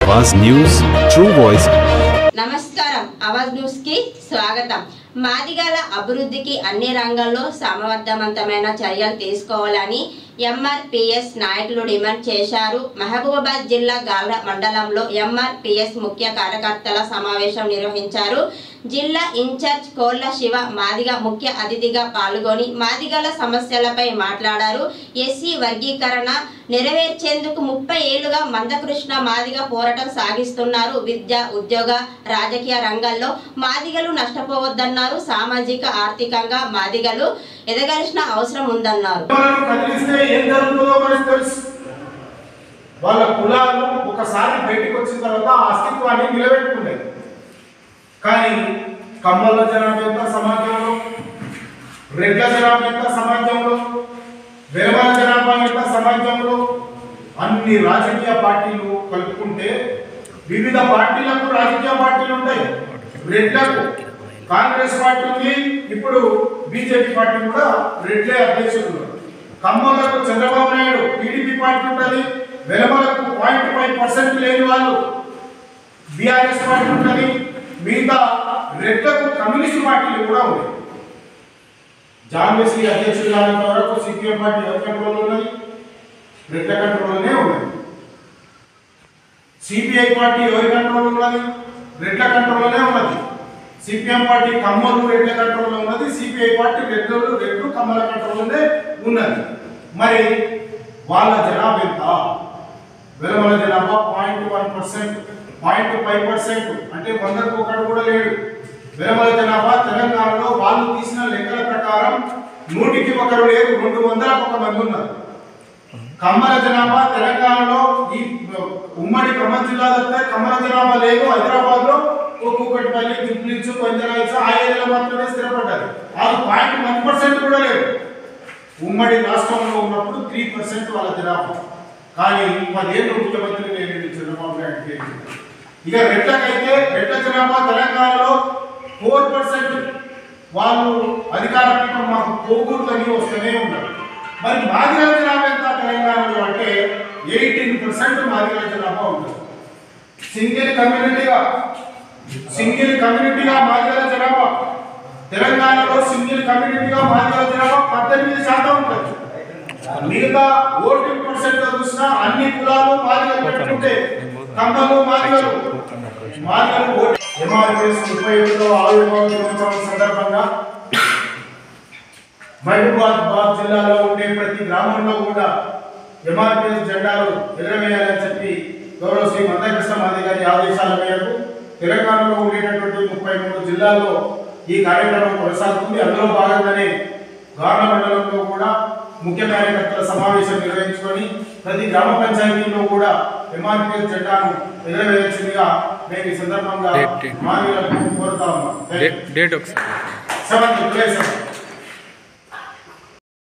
आवाज news true voice. నమస్కారం Awaaz news కి స్వాగతం। మాదిగల అభివృద్ధికి అన్ని రంగాల్లో సమర్థవంతమైన చర్యలు తీసుకోవాలని ఎంఆర్పీఎస్ నాయకులు డిమాండ్ చేశారు। మహబూబాబాద్ జిల్లా గాల్ర మండలంలో ఎంఆర్పీఎస్ ముఖ్య కార్యకర్తల సమావేశం నిర్వహించారు। జిల్లా ఇన్ఛార్జ్ కోళ్ల శివ మాదిగ ముఖ్య అతిథిగా పాల్గొని మాదిగల సమస్యలపై మాట్లాడారు। ఎస్సీ వర్గీకరణ నెరవేర్చేందుకు 30 ఏళ్లుగా మందకృష్ణ మాదిగ పోరాటం సాగిస్తున్నారు। విద్య, ఉద్యోగ, రాజకీయ రంగాల్లో మాదిగలు నష్టపోవద్దన్నారు। సామాజిక ఆర్థికంగా మాదిగలు ఎదగాల్సిన అవసరం ఉందన్నారు। వాళ్ళ కులాలు ఒకసారి బయటికి వచ్చిన తర్వాత అస్తిత్వాన్ని నిలబెట్టుకున్నాయి। కానీ కమ్మల జనాభా సమాజంలో, రెడ్ల జనాభా సమాజంలో, వేమల జనాభా సమాజంలో అన్ని రాజకీయ పార్టీలు కలుపుకుంటే వివిధ పార్టీలకు రాజకీయ పార్టీలు ఉంటాయి। రెడ్లకు కాంగ్రెస్ పార్టీ ఉంది, ఇప్పుడు బీజేపీ పార్టీ కూడా రెడ్లే అధ్యక్షులు। కమ్మలకు చంద్రబాబు నాయుడు టీడీపీ పార్టీ ఉంటుంది, వెలమలకు 0.5% లేని వాళ్ళు బీఆర్ఎస్ పార్టీ ఉంటుంది, మిగతా రెడ్లకు కమ్యూనిస్ట్ పార్టీలు కూడా ఉన్నాయి। జాన్వేసి అధ్యక్షులు కానంత వరకు సిపిఎం పార్టీ ఎవరి కంట్రోల్ ఉన్నది? రెడ్ల కంట్రోల్లోనే ఉన్నది। సిపిఐ పార్టీ ఎవరి కంట్రోల్ ఉన్నది? రెడ్ల కంట్రోల్లోనే ఉన్నది। సిపిఎం పార్టీ కమ్మలు రెడ్ల కంట్రోల్లో ఉన్నది, సిపిఐ పార్టీ రెడ్లు కమ్మల కంట్రోల్లోనే ఉన్నది। మరి వాళ్ళ జనాభా ఎంత? వెలమల జనాభా 0.1%, 0.5%, అంటే 100కు ఒకడు కూడా లేడు। వెలమల జనాభా తెలంగాణలో వాళ్ళు తీసిన లెక్కల ప్రకారం 100కి ఒకరు లేరు, 200కు మంది ఉన్నారు। కమ్మల జనాభా తెలంగాణలో ఈ ఉమ్మడి ఖమ్మం జిల్లా తప్పితే కమ్మల జనాభా లేదు। హైదరాబాద్ లో ఒక్కొక్కటిపల్లి, దింప్లించు, పంజరాయిల్స్ ఆ ఏరియాలో మాత్రమే స్థిరపడ్డారు। వాళ్ళు 0.1% కూడా లేదు। ఉమ్మడి రాష్ట్రంలో ఉన్నప్పుడు 3% వాళ్ళ జనాభా, కానీ 10 ఏళ్ళు ముఖ్యమంత్రి నేను చంద్రబాబు నాయుడు। ఇక రెడ్లకైతే రెడ్ల జనాభా తెలంగాణలో 4% వాళ్ళు అధికార పీఠం మాకు పోకూడదని వస్తూనే ఉన్నారు। మరి మాదిగల జనాభా ఎంత తెలంగాణలో అంటే 18% మాదిగల జనాభా ఉంటుంది। సింగిల్ కమ్యూనిటీగా మాదిగల జనాభా తెలంగాణలో సింగిల్ కమ్యూనిటీగా మాదిగల జనాభా 18% ఉంటుంది। మిగతా ఓటింగ్ పర్సెంట్ చూసినా అన్ని కులాలు మాదిగలు పెట్టుకుంటే కమ్మలు మాదిగలు ఎంఆర్పీఎస్ 31వ ఆవిర్భావ దినోత్సవం సందర్భంగా మహబూబాబాద్ జిల్లాలో ఉండే ప్రతి గ్రామంలో కూడా ఎంఆర్పీఎస్ జెండాలు ఎగరవేయాలని చెప్పి గౌరవ శ్రీ మందకృష్ణ మాదిగ గారి ఆదేశాల మేరకు తెలంగాణలో ఉండేటటువంటి 33 జిల్లాల్లో ఈ కార్యక్రమం కొనసాగుతుంది। అందులో భాగంగానే గార్ల మండలంలో కూడా ముఖ్య కార్యకర్తల సమావేశం నిర్వహించుకొని ప్రతి గ్రామ పంచాయతీలో కూడా ఎంఆర్పీఎస్ జెండాను ఎగరవేయాల్సిందిగా మేము ఈ సందర్భంగా మాదిగలను కోరుతా ఉన్నాం।